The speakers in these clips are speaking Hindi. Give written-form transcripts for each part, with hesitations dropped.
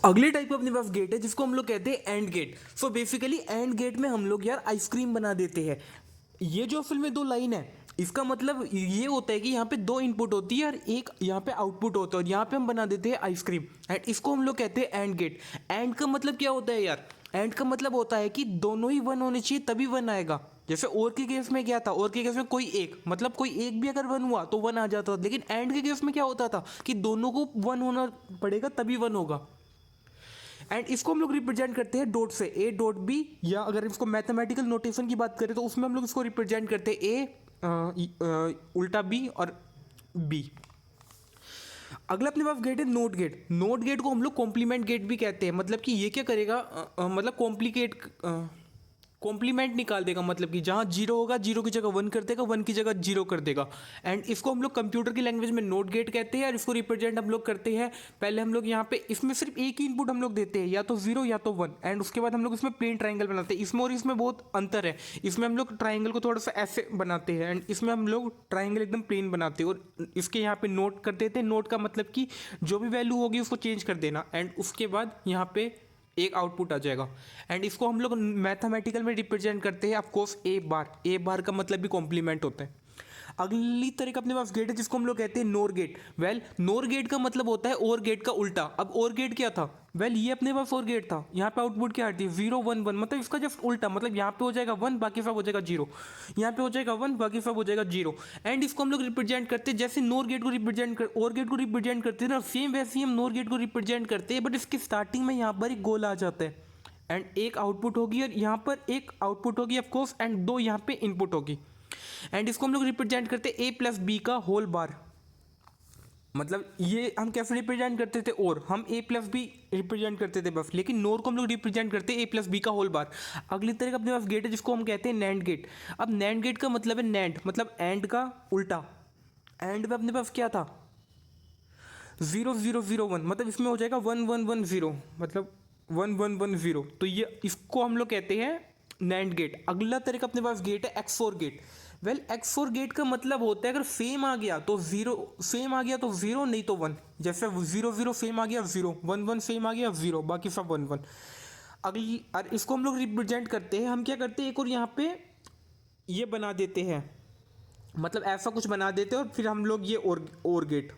अगले टाइप का अपने पास गेट है जिसको हम लोग कहते हैं and gate. Basically and gate में हम लोग यार आइसक्रीम बना देते हैं। ये जो फिल्म में दो लाइन है, इसका मतलब ये होता है कि यहाँ पे दो इनपुट होती है और एक यहाँ पे आउटपुट होता है, और यहाँ पे हम बना देते हैं आइसक्रीम, एंड इसको हम लोग कहते हैं एंड गेट। एंड का मतलब क्या होता है यार? एंड का मतलब होता है कि दोनों ही वन होने चाहिए तभी वन आएगा। जैसे और के केस में क्या था, और के केस में कोई एक, मतलब कोई एक भी अगर वन हुआ तो वन आ जाता था, लेकिन एंड के केस में क्या होता था कि दोनों को वन होना पड़ेगा तभी वन होगा। एंड इसको हम लोग रिप्रेजेंट करते हैं डॉट से, ए डॉट बी, या अगर इसको मैथमेटिकल नोटेशन की बात करें तो उसमें हम लोग इसको रिप्रेजेंट करते हैं ए उल्टा बी और बी। अगला अपने पास गेट है नोट गेट। नोट गेट को हम लोग कॉम्प्लीमेंट गेट भी कहते हैं। मतलब कि ये क्या करेगा, मतलब कॉम्प्लीमेंट निकाल देगा, मतलब कि जहाँ जीरो होगा जीरो की जगह वन कर देगा, वन की जगह जीरो कर देगा। एंड इसको हम लोग कंप्यूटर की लैंग्वेज में नोट गेट कहते हैं, और इसको रिप्रेजेंट हम लोग करते हैं। पहले हम लोग यहाँ पे इसमें सिर्फ एक ही इनपुट हम लोग देते हैं, या तो जीरो या तो वन, एंड उसके बाद हम लोग इसमें प्लेन ट्राइंगल बनाते हैं। इसमें और इसमें बहुत अंतर है, इसमें हम लोग ट्राइंगल को थोड़ा सा ऐसे बनाते हैं, एंड इसमें हम लोग ट्राइंगल एकदम प्लेन बनाते हैं, और इसके यहाँ पे नोट कर देते हैं। नोट का मतलब कि जो भी वैल्यू होगी उसको चेंज कर देना, एंड उसके बाद यहाँ पे एक आउटपुट आ जाएगा। एंड इसको हम लोग मैथमेटिकल में रिप्रेजेंट करते हैं ऑफकोर्स ए बार। ए बार का मतलब भी कॉम्प्लीमेंट होता है। अगली तरह का अपने पास गेट है जिसको हम लोग कहते हैं नोर गेट। नोर गेट का मतलब होता है और गेट का उल्टा। अब और गेट क्या था? ये अपने पास और गेट था, यहाँ पे आउटपुट क्या आती है, जीरो वन वन, मतलब इसका जस्ट उल्टा। मतलब यहाँ पे हो जाएगा वन, बाकी सब हो जाएगा जीरो, यहाँ पे हो जाएगा वन, बाकी सब हो जाएगा जीरो। एंड इसको हम लोग रिप्रेजेंट करते हैं जैसे नोर गेट को रिप्रेजेंट कर और गेट को रिप्रेजेंट करते हैं ना, सेम वैसे ही हम नोर गेट को रिप्रेजेंट करते हैं, बट इसकी स्टार्टिंग में यहाँ पर एक गोल आ जाता है, एंड एक आउटपुट होगी, और यहाँ पर एक आउटपुट होगी ऑफकोर्स, एंड दो यहाँ पे इनपुट होगी। एंड इसको हम लोग रिप्रेजेंट करते हैं ए प्लस बी का होल बार। मतलब ये हम कैसे रिप्रेजेंट करते थे, और हम ए प्लस बी रिप्रेजेंट करते थे बस, लेकिन नोर को हम लोग रिप्रेजेंट करते हैं ए प्लस बी का होल बार। अगली तरह का अपने पास गेट है जिसको हम कहते हैं नैंड गेट। अब नैंड गेट का मतलब है नैंड, मतलब एंड का उल्टा। एंड में अपने पास क्या था, जीरो जीरो जीरो वन, मतलब इसमें हो जाएगा वन वन वन जीरो, मतलब वन वन वन जीरो। तो ये इसको हम लोग कहते हैं नैंड गेट। अगला तरह का अपने पास गेट है एक्सोर गेट। एक्सोर गेट का मतलब होता है अगर सेम आ गया तो जीरो, सेम आ गया तो जीरो, नहीं तो वन। जैसे जीरो जीरो सेम आ गया जीरो, वन वन सेम आ गया जीरो, बाकी सब वन वन। अगली और इसको हम लोग रिप्रेजेंट करते हैं, हम क्या करते हैं, एक और यहाँ पे ये बना देते हैं, मतलब ऐसा कुछ बना देते हैं, और फिर हम लोग ये और गेट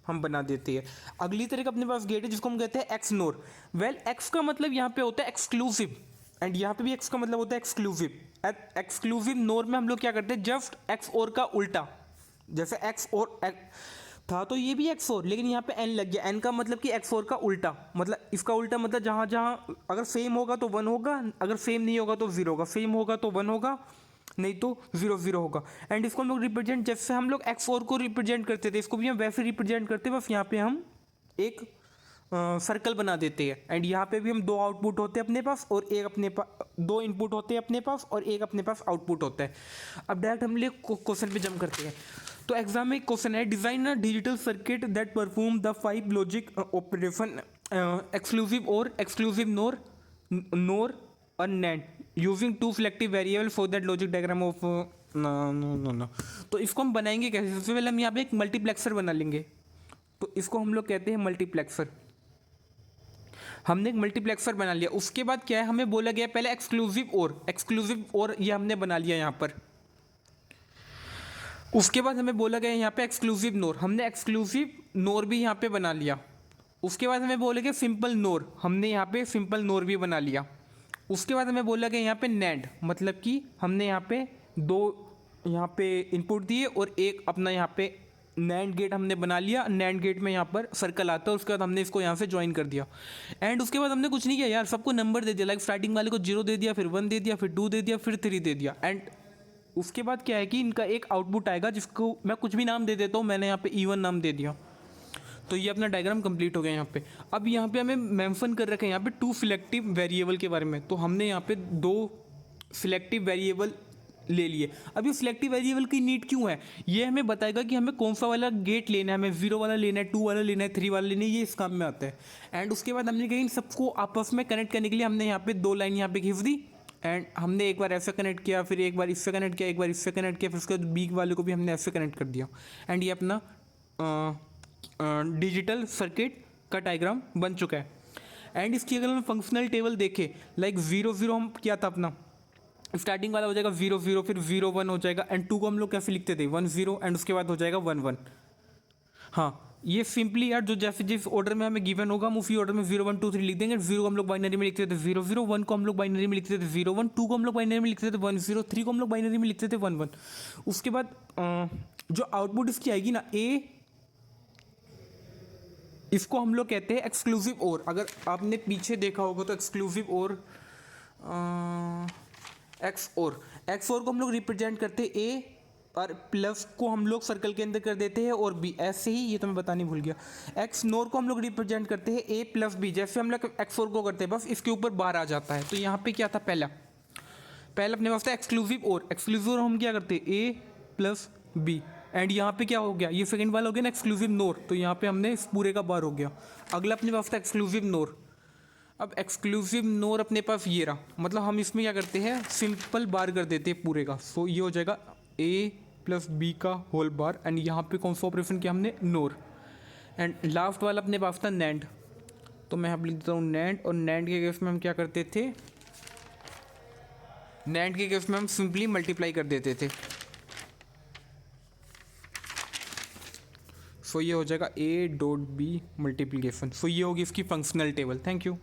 हम बना देते हैं। अगली तरह का अपने पास गेट है जिसको हम कहते हैं एक्स नोर। एक्स का मतलब यहाँ पे होता है एक्सक्लूसिव, एंड यहाँ पे भी एक्स का मतलब होता है एक्सक्लूसिव। एक्सक्लूसिव नोर में हम लोग क्या करते हैं, जस्ट एक्स और का उल्टा। जैसे एक्स और था तो ये भी एक्स और, लेकिन यहाँ पे एन लग गया। एन का मतलब कि एक्स और का उल्टा, मतलब इसका उल्टा, मतलब जहाँ जहाँ अगर सेम होगा तो वन होगा, अगर सेम नहीं होगा तो जीरो होगा, सेम होगा तो वन होगा, नहीं तो जीरो जीरो होगा। एंड इसको हम लोग रिप्रेजेंट, जैसे हम लोग एक्स फोर को रिप्रेजेंट करते थे, इसको भी हम वैसे रिप्रेजेंट करते हैं, बस यहाँ पे हम एक सर्कल बना देते हैं। एंड यहाँ पे भी हम दो आउटपुट होते हैं अपने पास, और एक अपने पास दो इनपुट होते हैं अपने पास, और एक अपने पास आउटपुट होता है। अब डायरेक्ट हम लोग क्वेश्चन पे जंप करते हैं। तो एग्जाम में एक क्वेश्चन है, design a digital circuit that perform the 5 logic operation exclusive or exclusive nor nor or nand using two selective variable for that logic diagram of no. तो इसको हम बनाएंगे कैसे? सबसे पहले हम यहाँ पे एक मल्टीप्लेक्सर बना लेंगे। तो इसको हम लोग कहते हैं मल्टीप्लेक्सर। हमने एक मल्टीप्लेक्सर बना लिया। उसके बाद क्या है, हमें बोला गया पहले एक्सक्लूसिव और ये हमने बना लिया यहाँ पर। उसके बाद हमें बोला गया यहाँ पे एक्सक्लूसिव नोर, हमने एक्सक्लूसिव नोर भी यहाँ पे बना लिया। उसके बाद हमें बोला गया सिंपल नोर, हमने यहाँ पे सिंपल नोर भी बना लिया। उसके बाद हमें बोला गया यहाँ पे नैंड, मतलब कि हमने यहाँ पे दो यहाँ पे इनपुट दिए और एक अपना यहाँ पे नैंड गेट हमने बना लिया। नैंड गेट में यहाँ पर सर्कल आता है, उसके बाद हमने इसको यहाँ से ज्वाइन कर दिया। एंड उसके बाद हमने कुछ नहीं किया यार, सबको नंबर दे दिया। लाइक स्टार्टिंग वाले को 0 दे दिया, फिर 1 दे दिया, फिर 2 दे दिया, फिर 3 दे दिया। एंड उसके बाद क्या है कि इनका एक आउटपुट आएगा जिसको मैं कुछ भी नाम दे देता हूँ। मैंने यहाँ पे E1 नाम दे दिया, तो ये अपना डायग्राम कंप्लीट हो गया यहाँ पे। अब यहाँ पे हमें मेंशन कर रखा है यहाँ पे 2 सिलेक्टिव वेरिएबल के बारे में। तो हमने यहाँ पे 2 सिलेक्टिव वेरिएबल ले लिए। अब ये सिलेक्टिव वेरिएबल की नीड क्यों है, ये हमें बताएगा कि हमें कौन सा वाला गेट लेना है, हमें 0 वाला लेना है, 2 वाला लेना है, 3 वाला लेना है, ये इस काम में आता है। एंड उसके बाद हमने कहीं सबको आपस में कनेक्ट करने के लिए हमने यहाँ पे 2 लाइन यहाँ पे खींच दी। एंड हमने एक बार ऐसे कनेक्ट किया, फिर एक बार इससे कनेक्ट किया, एक बार इससे कनेक्ट किया, फिर उसके बाद बी वाले को भी हमने ऐसे कनेक्ट कर दिया। एंड ये अपना डिजिटल सर्किट का डायग्राम बन चुका है। एंड इसकी अगर हम फंक्शनल टेबल देखें लाइक 0 0 हम क्या था अपना स्टार्टिंग वाला हो जाएगा 0 0, फिर 0 1 हो जाएगा, एंड 2 को हम लोग कैसे लिखते थे 1 0, एंड उसके बाद हो जाएगा 1 1। हाँ, ये सिंपली यार जो जैसे जिस ऑर्डर में हमें गिवन होगा हम उसी ऑर्डर में 0 1 2 3 लिख देंगे। 0 को हम लोग बाइनरी में लिखते थे 0 0, 1 को हम लोग बाइनरी में लिखते थे 0 1, 2 को हम लोग बाइनरी में लिखते थे 1 0, 3 को हम लोग बाइनरी में लिखते थे 1 1। उसके बाद जो आउटपुट इसकी आएगी ना ए, इसको हम लोग कहते हैं एक्सक्लूसिव और। अगर आपने पीछे देखा होगा तो एक्सक्लूसिव और एक्स और को हम लोग रिप्रेजेंट करते हैं ए, और प्लस को हम लोग सर्कल के अंदर कर देते हैं और बी। ऐसे ही ये तो मैं बताने भूल गया, एक्स नोर को हम लोग रिप्रेजेंट करते हैं ए प्लस बी, जैसे हम लोग एक्स और को करते हैं बस इसके ऊपर बार आ जाता है। तो यहाँ पे क्या था, पहला अपने पास था एक्सक्लूसिव और हम क्या करते हैं ए प्लस बी, एंड यहाँ पे क्या हो गया, ये सेकंड वाला हो गया ना एक्सक्लूसिव नोर, तो यहाँ पे हमने इस पूरे का बार हो गया। अगला अपने पास था एक्सक्लूसिव नोर। अब एक्सक्लूसिव नोर अपने पास ये रहा, मतलब हम इसमें क्या करते हैं सिंपल बार कर देते हैं पूरे का। सो ये हो जाएगा ए प्लस बी का होल बार, एंड यहाँ पे कौन सा ऑपरेशन किया हमने, नोर। एंड लास्ट वाला अपने पास था नैंड, तो मैं यहाँ लिख देता हूँ नैंड। और नैंड के केस में हम क्या करते थे, नैंड के केस में हम सिंपली मल्टीप्लाई कर देते थे। सो ये हो जाएगा ए डॉट बी मल्टीप्लीकेशन। सो ये होगी इसकी फंक्शनल टेबल। Thank you.